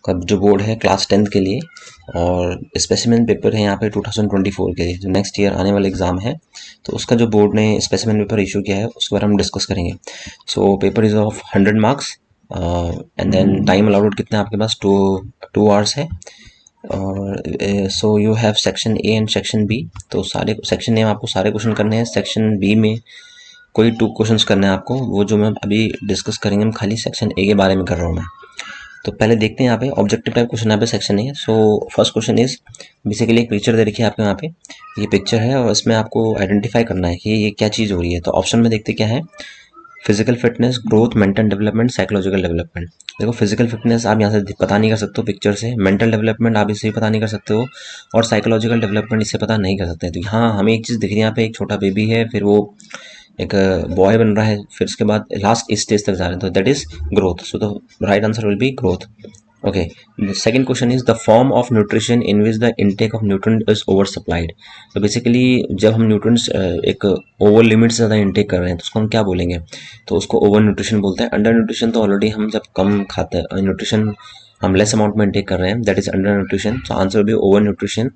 का जो बोर्ड है क्लास 10th के लिए, और स्पेसिमेन पेपर है यहाँ पे 2024 के लिए, जो नेक्स्ट ईयर आने वाला एग्जाम है, तो उसका जो बोर्ड ने स्पेसिमेन पेपर इशू किया है उसके बारे में हम डिस्कस करेंगे। So paper is of 100 marks and then time allowed कितना आपके पास 2 आवर्स है। और so you have section A and section B. तो सारे सेक्शन ए में आपको सारे क्वेश्चन करने हैं, सेक्शन बी में कोई 2 क्वेश्चंस करने हैं आपको। वो जो मैं अभी डिस्कस करेंगे हम खाली सेक्शन ए के बारे में कर रहा हूँ मैं। तो पहले देखते हैं यहाँ पे ऑब्जेक्टिव टाइप क्वेश्चन यहाँ पे section A. So first question is basically एक पिक्चर दे रखी है आपको यहाँ पे, ये पिक्चर है और इसमें आपको आइडेंटिफाई करना है कि ये क्या चीज़ हो रही है। तो ऑप्शन में देखते क्या है, physical fitness, growth, mental development, psychological development. देखो फिजिकल फिटनेस आप यहाँ से पता नहीं कर सकते हो पिक्चर से, मेंटल डेवलपमेंट आप इससे भी पता नहीं कर सकते हो, और साइकोलॉजिकल डेवलपमेंट इससे पता नहीं कर सकते। तो यहाँ हमें एक चीज़ दिख रही है, यहाँ पे एक छोटा बेबी है, फिर वो एक बॉय बन रहा है, फिर उसके बाद लास्ट स्टेज तक जा रहे हैं, तो that is growth. So the right answer will B growth. Okay, the second question is the form of nutrition in which the intake of nutrient is oversupplied। तो बेसिकली जब हम न्यूट्रिएंट्स एक over limit से ज़्यादा intake कर रहे हैं तो उसको हम क्या बोलेंगे, तो उसको ओवर न्यूट्रिशन बोलते हैं। अंडर न्यूट्रिशन तो ऑलरेडी हम जब कम खाते हैं, न्यूट्रिशन हम लेस अमाउंट में इंटेक कर रहे हैं, that is under nutrition. So answer will be over nutrition.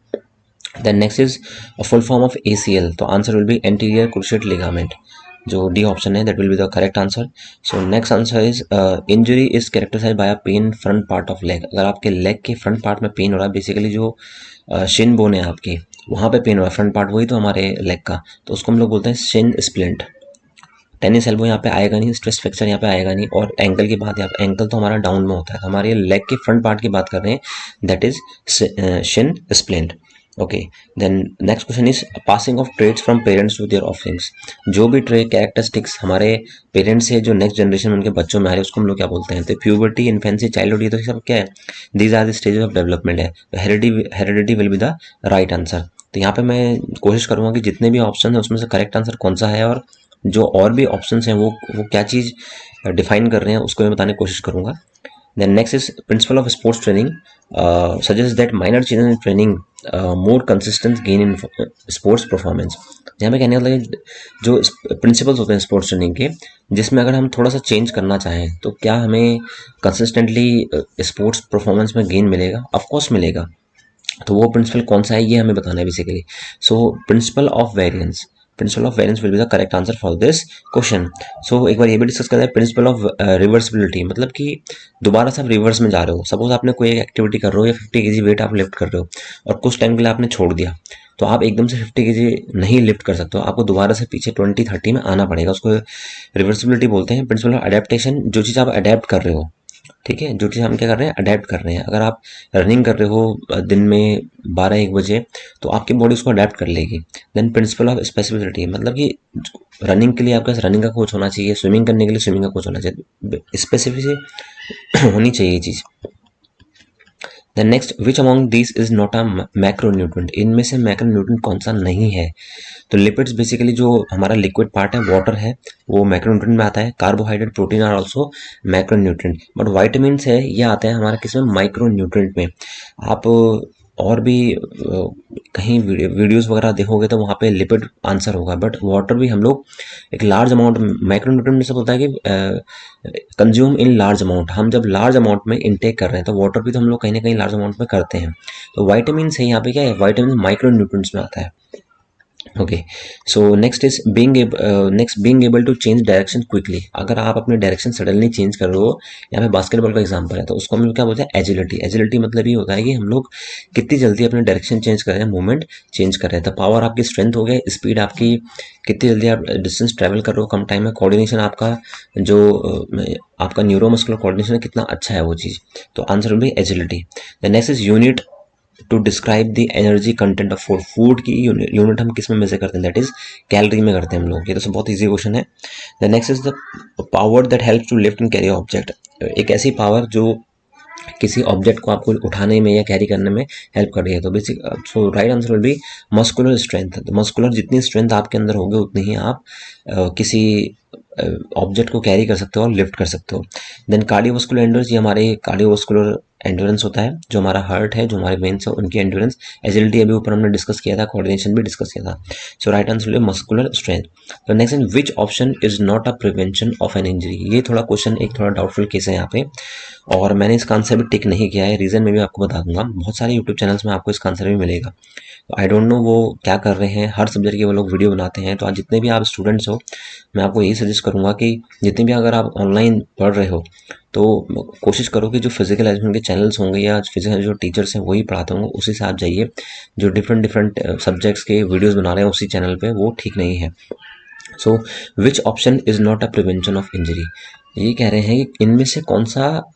Then next is a full form of ACL, तो answer will be anterior cruciate ligament, जो डी ऑप्शन है that will be the correct answer. So next answer is injury is characterised by a pain front part of leg. अगर आपके leg के front part में pen हो रहा है, basically जो शिन बोन है आपकी, वहाँ पे पेन हो रहा है, फ्रंट पार्ट वही तो हमारे लेग का, तो उसको हम लोग बोलते हैं शिन स्प्लिंट। टेनिस एल्बो यहाँ पे आएगा नहीं, स्ट्रेस फ्रैक्चर यहाँ पे आएगा नहीं, और एंकल की बात, यहाँ पे एंकल तो हमारा डाउन में होता है, हमारे लेग के फ्रंट पार्ट की बात कर रहे हैं, that is shin splint. Okay, then next question is passing of traits from parents to their offsprings. जो भी ट्रेड कैरेक्टरिस्टिक्स हमारे पेरेंट्स से जो नेक्स्ट जनरेशन उनके बच्चों में आ रहे हैं उसको हम लोग क्या बोलते हैं। तो प्यूबर्टी, इन्फेंसी, चाइल्डहुड, ये तो सब क्या है, these are the stages of development है। Heredity will be the right answer. तो यहाँ पे मैं कोशिश करूंगा कि जितने भी ऑप्शन है उसमें से करेक्ट आंसर कौन सा है, और जो और भी ऑप्शंस हैं वो क्या चीज़ डिफाइन कर रहे हैं उसको मैं बताने की कोशिश करूंगा। Then next is principle of sports training suggests that minor changes in training more consistent gain in sports performance। यहाँ पे कहने का मतलब जो प्रिंसिपल्स होते हैं स्पोर्ट्स ट्रेनिंग के, जिसमें अगर हम थोड़ा सा चेंज करना चाहें तो क्या हमें कंसिस्टेंटली स्पोर्ट्स परफॉर्मेंस में गेन मिलेगा? ऑफ कोर्स मिलेगा। तो वो प्रिंसिपल कौन सा है ये हमें बताना है basically. So principle of variance, principle of variance will be the correct answer for this question. So एक बार ये भी डिस्कस करते हैं प्रिंसिपल ऑफ रिवर्सिबिलिटी, मतलब कि दोबारा से आप रिवर्स में जा रहे हो। सपोज आपने कोई एक एक्टिविटी कर रहे हो या 50 kg वेट आप लिफ्ट कर रहे हो और कुछ टाइम के लिए आपने छोड़ दिया, तो आप एकदम से 50 kg नहीं लिफ्ट कर सकते हो, आपको दोबारा से पीछे 20-30 में आना पड़ेगा। उसको रिवर्सिबिलिटी बोलते हैं। प्रिंसिपल ऑफ अडेप्टेशन, जो चीज़ आप अडेप्ट कर रहे हो, ठीक है, जो चीज़ हम क्या कर रहे हैं, अडेप्ट कर रहे हैं। अगर आप रनिंग कर रहे हो दिन में 12-1 बजे, तो आपकी बॉडी उसको अडेप्ट कर लेगी। देन प्रिंसिपल ऑफ स्पेसिफिसिटी, मतलब कि रनिंग के लिए आपके पास रनिंग का कोच होना चाहिए, स्विमिंग करने के लिए स्विमिंग का कोच होना चाहिए, स्पेसिफिसिटी होनी चाहिए ये चीज़। Then next, which among this is not a macronutrient, इनमें से मैक्रोन्यूट्रिएंट कौन सा नहीं है? तो लिपिड्स, बेसिकली जो हमारा लिक्विड पार्ट है, वाटर है, वो मैक्रोन्यूट्रिएंट में आता है। Carbohydrate, protein are also macronutrient, but vitamin है ये आता है हमारा किसमें, माइक्रोन्यूट्रिएंट में। आप और भी कहीं वीडियोस वगैरह देखोगे तो वहाँ पे लिपिड आंसर होगा, बट वाटर भी हम लोग एक लार्ज अमाउंट, माइक्रोन्यूट्रिएंट में सब होता है कि कंज्यूम इन लार्ज अमाउंट, हम जब लार्ज अमाउंट में इनटेक कर रहे हैं तो वाटर भी तो हम लोग कहीं ना कहीं लार्ज अमाउंट में करते हैं। तो वाइटामिन है यहाँ पे क्या है, वाइटामिन माइक्रोन्यूट्रिएंट्स में आता है। Okay, so next is being able to change direction quickly. अगर आप अपने डायरेक्शन सडनली चेंज कर रहे हो, यहाँ पे बास्केटबॉल का एग्जांपल है, तो उसको हम लोग क्या बोलते हैं, एजिलिटी। एजिलिटी मतलब ये होता है कि हम लोग कितनी जल्दी अपने डायरेक्शन चेंज कर रहे हैं, मूवमेंट चेंज कर रहे हैं। तो पावर आपकी स्ट्रेंथ हो गया, स्पीड आपकी, कितनी जल्दी आप डिस्टेंस ट्रैवल कर रहे हो कम टाइम में, कोऑर्डिनेशन आपका, जो आपका न्यूरोमस्कुलर कोऑर्डिनेशन कितना अच्छा है वो चीज़। तो answer will be agility. The next is unit to describe the energy content of food. Food की यूनिट हम किस में मेजर करते हैं, दैट इज कैलोरी में करते हैं हम लोग। ये तो बहुत इजी क्वेश्चन है। The next is the power that help to lift and carry object. एक ऐसी पावर जो किसी ऑब्जेक्ट को आपको उठाने में या कैरी करने में हेल्प कर रही है। तो basic, so right answer will be muscular strength. तो मस्कुलर, जितनी स्ट्रेंथ आपके अंदर होगी उतनी ही आप किसी ऑब्जेक्ट को कैरी कर सकते हो और लिफ्ट कर सकते हो। देन कार्डियोवास्कुलर एंडर्स, ये हमारे कार्डियोवास्कुलर एंड्योरेंस होता है, जो हमारा हार्ट है, जो हमारे वेन्स है, उनकी एंड्योरेंस। एजिलिटी अभी ऊपर हमने डिस्कस किया था, कोऑर्डिनेशन भी डिस्कस किया था। So right answer will be muscular strength. तो next in which option is not a prevention of an injury. ये थोड़ा क्वेश्चन एक थोड़ा डाउटफुल केस है यहाँ पे, और मैंने इसका आंसर भी टिक नहीं किया है। रीजन मैं भी आपको बता दूंगा, बहुत सारे यूट्यूब चैनल्स में आपको इसका आंसर भी मिलेगा। आई डोंट नो वो क्या कर रहे हैं, हर सब्जेक्ट के वो लोग वीडियो बनाते हैं। तो आज जितने भी आप स्टूडेंट्स हो, मैं आपको यही सजेस्ट करूंगा कि जितने भी अगर आप ऑनलाइन पढ़ रहे हो तो कोशिश करो कि जो फिजिकल एजुकेशन के चैनल्स होंगे या फिजिकल जो टीचर्स हैं वही पढ़ाते होंगे उसी से आप जाइए। जो डिफरेंट डिफरेंट सब्जेक्ट्स के वीडियोस बना रहे हैं उसी चैनल पे, वो ठीक नहीं है। So which option is not a prevention of injury. ये कह रहे हैं कि इनमें से कौन सा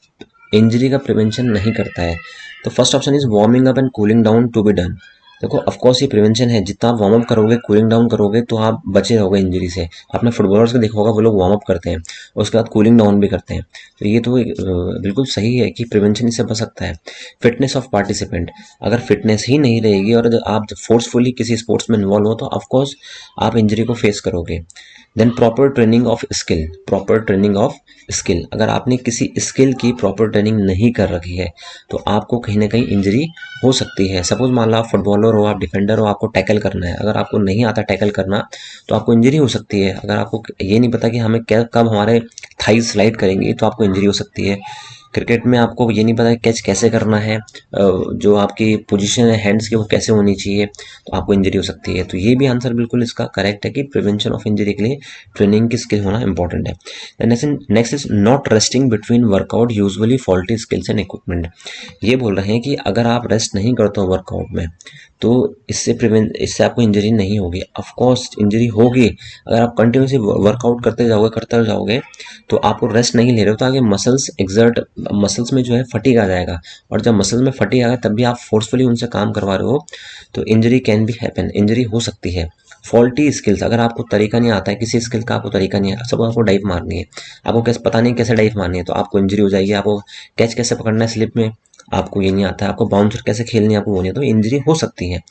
इंजरी का प्रिवेंशन नहीं करता है। तो first option is warming up and cooling down to be done. देखो ऑफकोर्स ये प्रिवेंशन है, जितना आप वार्म अप करोगे, कूलिंग डाउन करोगे तो आप बचे रहोगे इंजरी से। आपने फुटबॉलर्स को देखा होगा, वो लोग वार्म अप करते हैं और उसके बाद कूलिंग डाउन भी करते हैं। तो ये तो बिल्कुल सही है कि प्रिवेंशन इससे बच सकता है। फिटनेस ऑफ पार्टिसिपेंट, अगर फिटनेस ही नहीं रहेगी और आप फोर्सफुली किसी स्पोर्ट्स में इन्वॉल्व हो तो ऑफकोर्स आप इंजरी को फेस करोगे। Then proper training of skill, proper training of skill, अगर आपने किसी स्किल की प्रॉपर ट्रेनिंग नहीं कर रखी है तो आपको कहीं ना कहीं इंजरी हो सकती है। सपोज मान लो आप फुटबॉलर हो, आप डिफेंडर हो, आपको टैकल करना है, अगर आपको नहीं आता टैकल करना तो आपको इंजरी हो सकती है। अगर आपको ये नहीं पता कि हमें कब हमारे थाइज स्लाइड करेंगे तो आपको इंजरी हो सकती है। क्रिकेट में आपको ये नहीं पता कैच कैसे करना है, जो आपकी पोजीशन है हैंड्स की वो कैसे होनी चाहिए, तो आपको इंजरी हो सकती है। तो ये भी आंसर बिल्कुल इसका करेक्ट है कि प्रिवेंशन ऑफ इंजरी के लिए ट्रेनिंग की स्किल होना इंपॉर्टेंट है। Next is not resting between workout usually faulty skills and equipment. ये बोल रहे हैं कि अगर आप रेस्ट नहीं करते हो वर्कआउट में तो इससे आपको इंजरी नहीं होगी। ऑफकोर्स इंजरी होगी, अगर आप कंटिन्यूसली वर्कआउट करते जाओगे तो आपको रेस्ट नहीं ले रहे हो तो आगे मसल्स में जो है फटीग आ जाएगा, और जब मसल्स में फटीग आएगा तब भी आप फोर्सफुली उनसे काम करवा रहे हो तो injury can be happen, injury हो सकती है। फॉल्टी स्किल्स, अगर आपको तरीका नहीं आता है किसी स्किल का, आपको तरीका नहीं है, सब आपको डाइव मारनी है, आपको कैसे पता नहीं कैसे डाइव मारनी है तो आपको इंजरी हो जाएगी। आपको कैच कैसे पकड़ना है स्लिप में आपको ये नहीं आता है, आपको बाउंसर कैसे खेलनी है आपको वो नहीं है, तो इंजरी हो सकती है।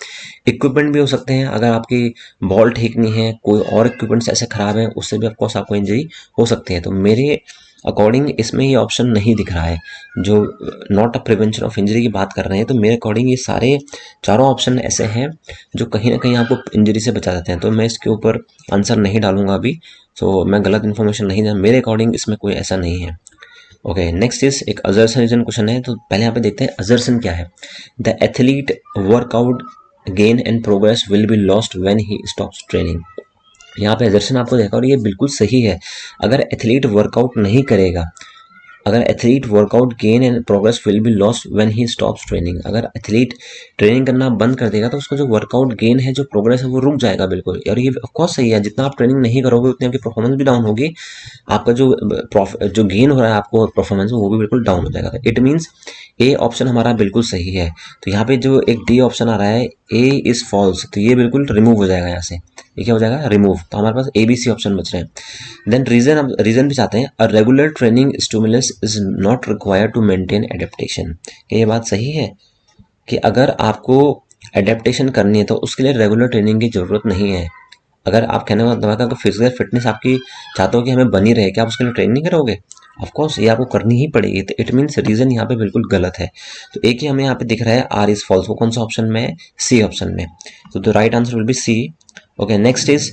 इक्विपमेंट भी हो सकते हैं, अगर आपकी बॉल ठीक नहीं है, कोई और इक्विपमेंट्स ऐसे खराब है, उससे भी ऑफकोर्स आपको इंजरी हो सकती है। तो मेरे अकॉर्डिंग इसमें ये ऑप्शन नहीं दिख रहा है जो not a prevention of injury की बात कर रहे हैं। तो मेरे अकॉर्डिंग ये सारे चारों ऑप्शन ऐसे हैं जो कहीं ना कहीं आपको इंजरी से बचा देते हैं। तो मैं इसके ऊपर आंसर नहीं डालूंगा अभी, तो मैं गलत इन्फॉर्मेशन नहीं दूँ, मेरे अकॉर्डिंग इसमें कोई ऐसा नहीं है। ओके, नेक्स्ट इज एक अजर्सन क्वेश्चन है, तो पहले यहाँ पे देखते हैं अजर्सन क्या है। The athlete workout gain and progress will be lost when he stops training. यहाँ पे अजर्सन आपको देखा और ये बिल्कुल सही है। अगर एथलीट वर्कआउट नहीं करेगा, अगर athlete workout gain and progress will be lost when he stops training, अगर एथलीट ट्रेनिंग करना बंद कर देगा तो उसका जो वर्कआउट गेन है, जो प्रोग्रेस है, वो रुक जाएगा बिल्कुल। और ये ऑफकोर्स सही है, जितना आप ट्रेनिंग नहीं करोगे उतनी आपकी परफॉर्मेंस भी डाउन होगी, आपका जो गेन हो रहा है आपको परफॉर्मेंस वो भी बिल्कुल डाउन हो जाएगा। इट मीन्स ए ऑप्शन हमारा बिल्कुल सही है। तो यहाँ पे जो एक डी ऑप्शन आ रहा है ए इज फॉल्स, तो ये बिल्कुल रिमूव हो जाएगा यहाँ से, ये क्या हो जाएगा रिमूव। तो हमारे पास ए बी सी ऑप्शन बच रहे हैं। देन रीजन भी चाहते हैं, a regular training stimulus is not required to maintain adaptation. क्या ये बात सही है कि अगर आपको एडेप्टेशन करनी है तो उसके लिए रेगुलर ट्रेनिंग की जरूरत नहीं है। अगर आप कहने का मतलब अगर फिजिकल फिटनेस आपकी चाहते हो कि हमें बनी रहे, क्या आप उसके लिए ट्रेनिंग नहीं करोगे? ऑफकोर्स ये आपको करनी ही पड़ेगी। तो इट मीन्स रीजन यहाँ पे बिल्कुल गलत है। तो एक ही हमें यहाँ पे दिख रहा है आर इज फॉल्स, वो कौन सा ऑप्शन में है? सी ऑप्शन में। तो the right answer will be C. Okay, next is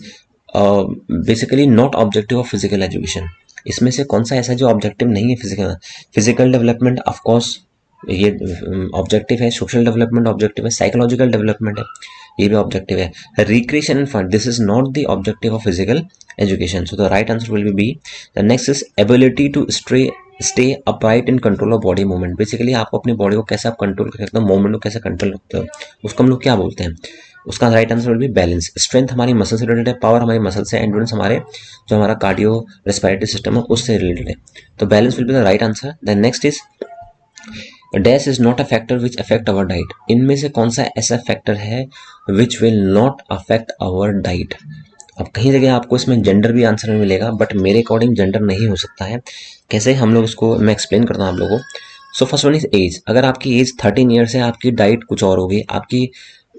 basically not objective of physical education. इसमें से कौन सा ऐसा जो ऑब्जेक्टिव नहीं है? फिजिकल डेवलपमेंट ऑफकोर्स ये ऑब्जेक्टिव है, सोशल डेवलपमेंट ऑब्जेक्टिव है, साइकोलॉजिकल डेवलपमेंट है, ये भी ऑब्जेक्टिव है। Recreation and fun, this is not the objective of physical education. So the right answer will be B. The next is ability to stay upright in control of body movement. Basically आपको अपनी body को कैसे आप control कर सकते हो, movement को कैसे कंट्रोल रखते हो, उसको हम लोग क्या बोलते हैं? उसका right answer will be balance. Strength हमारी मसल से रिलेटेड है, पावर हमारी मसल से, एंड्योरेंस हमारे जो हमारा कार्डियो रेस्पिरेटरी सिस्टम है उससे रिलेटेड है। तो balance will be the right answer. Then next is dash is not a factor which affect our diet. इनमें से कौन सा ऐसा फैक्टर है which will not affect our diet? अब कहीं जगह आपको इसमें जेंडर भी आंसर में मिलेगा, बट मेरे अकॉर्डिंग जेंडर नहीं हो सकता है। कैसे हम लोग इसको मैं एक्सप्लेन करता हूँ आप लोगों को। So first one is age. अगर आपकी एज 13 ईयर्स है, आपकी डाइट कुछ और होगी, आपकी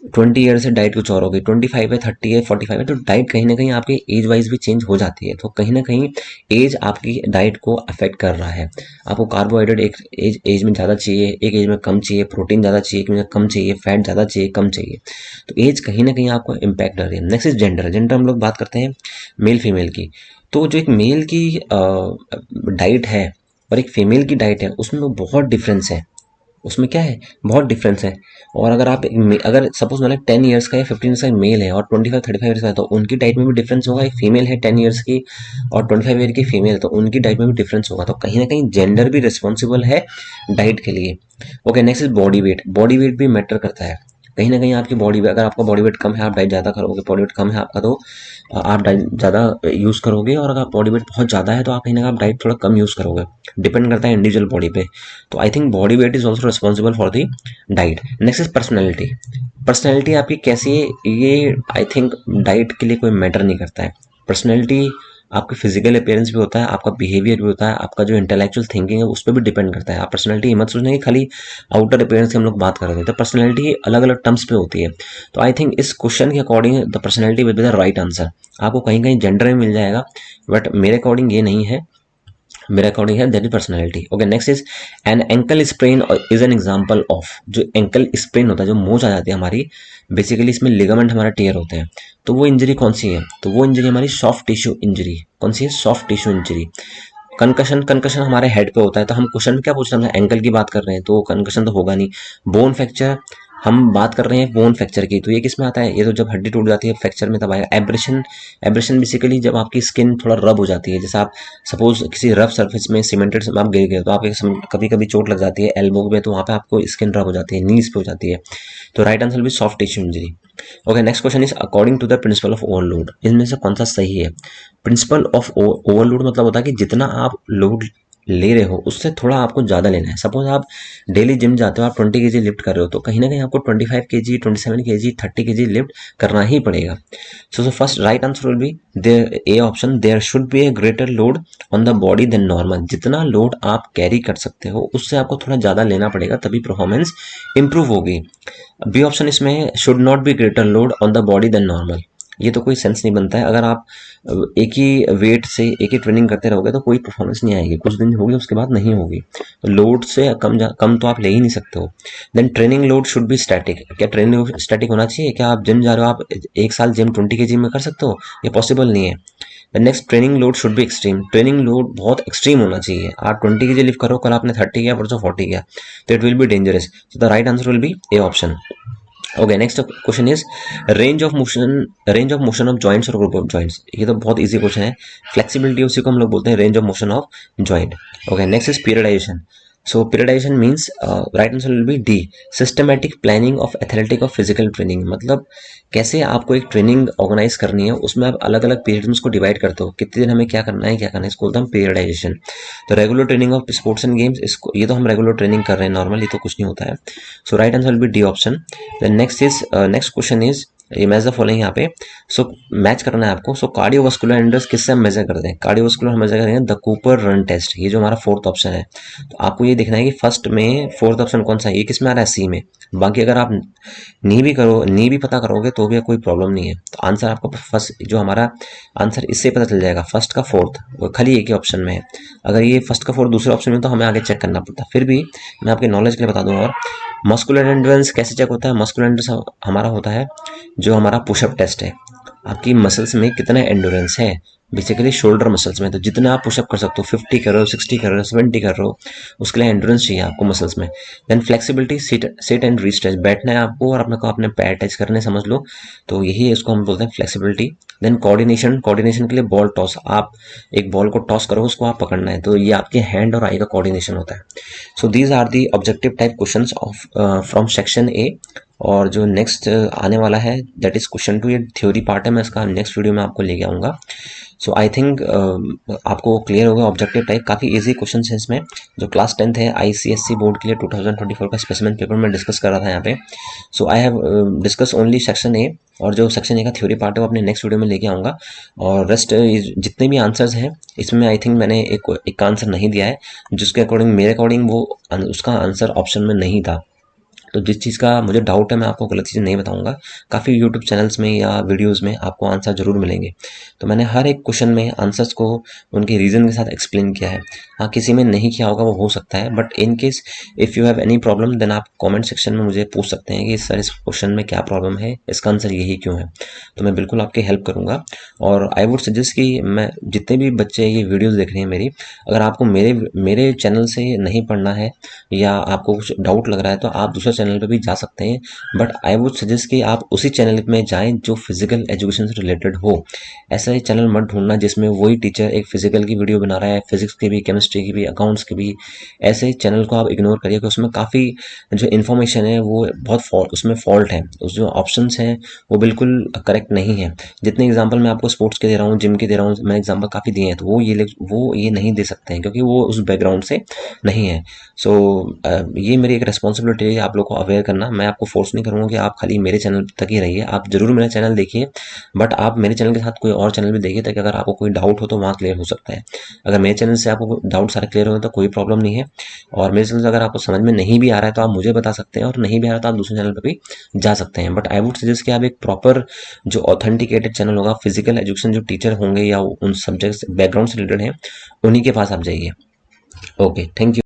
20 ईयर से डाइट कुछ और हो गई, 25 है, 30 है, 45 है, तो डाइट कहीं ना कहीं आपके एज वाइज भी चेंज हो जाती है। तो कहीं ना कहीं एज आपकी डाइट को अफेक्ट कर रहा है। आपको कार्बोहाइड्रेट एक एज में ज़्यादा चाहिए, एक एज में कम चाहिए, प्रोटीन ज़्यादा चाहिए, एक में कम चाहिए, फैट ज़्यादा चाहिए, कम चाहिए। तो एज कहीं ना कहीं आपको इम्पैक्ट कर रही है। Next is gender. जेंडर हम लोग बात करते हैं मेल फीमेल की। तो जो एक मेल की डाइट है और एक फीमेल की डाइट है, उसमें बहुत डिफरेंस है। उसमें क्या है, बहुत डिफरेंस है। और अगर आप अगर सपोज मतलब 10 ईयर्स का या 15 ईयर्स का मेल है और 25-35 ईयर्स का है, तो उनकी डाइट में भी डिफरेंस होगा। एक फीमेल है 10 ईयर्स की और 25 ईयर की फीमेल, तो उनकी डाइट में भी डिफरेंस होगा। तो कहीं ना कहीं जेंडर भी रिस्पॉन्सिबल है डाइट के लिए। Okay, next is body weight. Body weight भी मैटर करता है। कहीं ना कहीं आपकी बॉडी, अगर आपका बॉडी वेट कम है आप डाइट ज़्यादा करोगे, बॉडी वेट कम है आपका तो आप डाइट ज़्यादा यूज़ करोगे, और अगर बॉडी वेट बहुत ज़्यादा है तो आप कहीं ना कहीं आप डाइट थोड़ा कम यूज़ करोगे। डिपेंड करता है इंडिविजुअल बॉडी पे। तो I think body weight is also responsible for the diet. Next is personality. Personality आपकी कैसी है, ये आई थिंक डाइट के लिए कोई मैटर नहीं करता है। पर्सनैलिटी आपके फिजिकल अपीयरेंस भी होता है, आपका बिहेवियर भी होता है, आपका जो इंटेलेक्चुअल थिंकिंग है उस पर भी डिपेंड करता है। आप पर्सनैलिटी मत सोचना कि खाली आउटर अपीयरेंस की हम लोग बात कर रहे थे, तो पर्सनैलिटी अलग अलग टर्म्स पे होती है। तो आई थिंक इस क्वेश्चन के according the personality will be the right answer. आपको कहीं कहीं जेंडर में मिल जाएगा, बट मेरे अकॉर्डिंग ये नहीं है। मेरे अकॉर्डिंग है that is personality. Okay, next is an ankle sprain is an example of. जो एंकल स्प्रेन होता है, जो मोच आ जाती है हमारी, बेसिकली इसमें लिगामेंट हमारा टेयर होते हैं। तो वो इंजरी कौन सी है, तो वो इंजरी हमारी सॉफ्ट टिश्यू इंजरी। कौन सी है, soft tissue injury. Concussion, concussion हमारे हेड पे होता है। तो हम क्वेश्चन में क्या पूछ रहे हैं, एंकल की बात कर रहे हैं, तो कंकशन तो होगा नहीं। बोन फ्रैक्चर, हम बात कर रहे हैं बोन फ्रैक्चर की, तो ये किस में आता है, ये तो जब हड्डी टूट जाती है फ्रैक्चर में तब आएगा। एब्रेशन, एब्रेशन बेसिकली जब आपकी स्किन थोड़ा रब हो जाती है, जैसे आप सपोज किसी रफ सरफेस में सीमेंटेड आप गिर गए, तो आपके कभी कभी चोट लग जाती है एल्बो में, तो वहाँ पे आपको स्किन रब हो जाती है, नीज पे हो जाती है। तो राइट आंसर भी soft tissue injury. Okay, next question is according to the principle of overload, इनमें से कौन सा सही है। प्रिंसिपल ऑफ ओवरलोड मतलब होता है कि जितना आप लोड ले रहे हो उससे थोड़ा आपको ज़्यादा लेना है। सपोज आप डेली जिम जाते हो, आप 20 kg लिफ्ट कर रहे हो, तो कहीं ना कहीं आपको 25 kg, 27 kg, 30 kg लिफ्ट करना ही पड़ेगा। So first right answer will be there, A option, there should be a greater load on the body than normal. जितना लोड आप कैरी कर सकते हो उससे आपको थोड़ा ज़्यादा लेना पड़ेगा, तभी परफॉर्मेंस इंप्रूव होगी। बी ऑप्शन इसमें should not be greater load on the body than normal, ये तो कोई सेंस नहीं बनता है। अगर आप एक ही वेट से एक ही ट्रेनिंग करते रहोगे तो कोई परफॉर्मेंस नहीं आएगी, कुछ दिन होगी उसके बाद नहीं होगी। तो लोड से कम तो आप ले ही नहीं सकते हो। Then training load should be static. क्या ट्रेनिंग लोड स्टैटिक होना चाहिए, क्या आप जिम जा रहे हो, आप एक साल जिम 20 kg में कर सकते हो, ये पॉसिबल नहीं है। Next, training load should B extreme. Training load बहुत एक्सट्रीम होना चाहिए। आप 20 kg लिफ्ट करो, कल आपने 30 किया, परसों 40 किया, तो it will be dangerous. So the right answer will B A option. Okay, next question is range of motion of joints और ग्रुप ऑफ जॉइंट्स। ये तो बहुत इजी क्वेश्चन है। फ्लेक्सिबिलिटी उसी को हम लोग बोलते हैं range of motion of joint. Okay, next is periodisation. So periodisation means right answer will be D, systematic planning of athletic और फिजिकल ट्रेनिंग। मतलब कैसे आपको एक ट्रेनिंग ऑर्गेनाइज करनी है, उसमें आप अलग अलग पीरियड में उसको डिवाइड करते हो, कितने दिन हमें क्या करना है, क्या करना है, इसको बोलते हैं पीरियडाइजेशन। तो regular training of sports and games, इसको ये तो हम रेगुलर ट्रेनिंग कर रहे हैं नॉर्मली, तो कुछ नहीं होता है। So right answer will be D option. Then next question is match the following यहाँ पे। सो मैच करना है आपको। सो कार्डियोवास्कुलर इंडेक्स किससे हम मेजर करते हैं, कार्डियोवास्कुलर हम मेजर करेंगे द कूपर रन टेस्ट, ये जो हमारा फोर्थ ऑप्शन है। तो आपको ये देखना है कि फर्स्ट में फोर्थ ऑप्शन कौन सा है, ये किस में आ रहा है, सी में। बाकी अगर आप नी भी पता करोगे तो भी कोई प्रॉब्लम नहीं है। तो आंसर आपको फर्स्ट, जो हमारा आंसर इससे पता चल जाएगा, फर्स्ट का फोर्थ वो खाली एक ही ऑप्शन में है। अगर ये फर्स्ट का फोर्थ दूसरे ऑप्शन में तो हमें आगे चेक करना पड़ता। फिर भी मैं आपके नॉलेज के लिए बता दूं। और मस्कुलर एंड्योरेंस कैसे चेक होता है, मस्कुलर एंड्योरेंस हमारा होता है जो हमारा पुशअप टेस्ट है, आपकी मसल्स में कितना एंड्योरेंस है, बेसिकली शोल्डर मसल्स में। तो जितने आप पुशअप कर सकते हो, 50 कर रहे हो, 60 कर रहे हो, 70 कर रहे हो, उसके लिए एंड्योरेंस चाहिए आपको मसल्स में। देन फ्लेक्सिबिलिटी, सिट एंड रीस्ट्रेच, बैठना है आपको और अपने को अपने पैर टच करने समझ लो, तो यही है, इसको हम बोलते हैं फ्लेक्सिबिलिटी। देन कोऑर्डिनेशन, कोऑर्डिनेशन के लिए बॉल टॉस, आप एक बॉल को टॉस करो, उसको आप पकड़ना है, तो ये आपके हैंड और आई का कोऑर्डिनेशन होता है। So these are the objective type questions of from section A. और जो नेक्स्ट आने वाला है दैट इज क्वेश्चन 2, ये थ्योरी पार्ट है, मैं इसका नेक्स्ट वीडियो में आपको लेके आऊँगा। सो आई थिंक आपको क्लियर होगा। ऑब्जेक्टिव टाइप काफ़ी इजी क्वेश्चन है इसमें, जो क्लास 10th है ICSE बोर्ड के लिए 2024 का स्पेसिमेन पेपर में डिस्कस कर रहा था यहाँ पे। So I have discuss only section A, और जो सेक्शन ए का थ्योरी पार्ट है वो अपने नेक्स्ट वीडियो में लेके आऊँगा। और रेस्ट जितने भी आंसर्स हैं इसमें आई थिंक मैंने एक आंसर नहीं दिया है, जिसके अकॉर्डिंग मेरे अकॉर्डिंग वो उसका आंसर ऑप्शन में नहीं था। तो जिस चीज़ का मुझे डाउट है मैं आपको गलत चीज़ नहीं बताऊंगा। काफ़ी यूट्यूब चैनल्स में या वीडियोज़ में आपको आंसर ज़रूर मिलेंगे। तो मैंने हर एक क्वेश्चन में आंसर्स को उनके रीज़न के साथ एक्सप्लेन किया है। हाँ, किसी में नहीं किया होगा वो हो सकता है, but in case if you have any problem then आप कमेंट सेक्शन में मुझे पूछ सकते हैं कि सर इस क्वेश्चन में क्या प्रॉब्लम है, इसका आंसर यही क्यों है। तो मैं बिल्कुल आपकी हेल्प करूँगा। और आई वुड सजेस्ट कि मैं जितने भी बच्चे ये वीडियोज़ देख रहे हैं मेरी, अगर आपको मेरे मेरे चैनल से नहीं पढ़ना है या आपको कुछ डाउट लग रहा है तो आप दूसरे चैनल पे भी जा सकते हैं, बट आई वुड सजेस्ट कि आप उसी चैनल में जाएं जो फिजिकल एजुकेशन से रिलेटेड हो। ऐसा ही चैनल मत ढूंढना जिसमें वही टीचर एक फिजिकल की वीडियो बना रहा है, फिजिक्स की भी, केमिस्ट्री की भी, अकाउंट्स की भी। ऐसे चैनल को आप इग्नोर करिए कि उसमें काफ़ी जो इन्फॉर्मेशन है वो बहुत उसमें फॉल्ट है, उस जो ऑप्शंस हैं वो बिल्कुल करेक्ट नहीं है। जितने एग्जांपल मैं आपको स्पोर्ट्स के दे रहा हूँ, जिम के दे रहा हूँ, मैंने एग्जांपल काफ़ी दिए हैं, तो वो ये नहीं दे सकते हैं क्योंकि वो उस बैकग्राउंड से नहीं है। सो ये मेरी एक रिस्पॉन्सिबिलिटी है आप लोग को अवेयर करना। मैं आपको फोर्स नहीं करूँगा कि आप खाली मेरे चैनल तक ही रहिए, आप जरूर मेरा चैनल देखिए, बट आप मेरे चैनल के साथ कोई और चैनल भी देखिए ताकि अगर आपको कोई डाउट हो तो वहाँ क्लियर हो सकता है। अगर मेरे चैनल से आपको डाउट सारे क्लियर हो तो कोई प्रॉब्लम नहीं है, और मेरे चैनल से अगर आपको समझ में नहीं भी आ रहा है तो आप मुझे बता सकते हैं, और नहीं भी आ रहा तो आप दूसरे चैनल पर भी जा सकते हैं। बट आई वुड सजेस्ट कि आप एक प्रॉपर जो ऑथेंटिकेटेड चैनल होगा, फिजिकल एजुकेशन जो टीचर होंगे या उन सब्जेक्ट्स बैकग्राउंड से रिलेटेड हैं, उन्हीं के पास आप जाइए। Okay, thank you.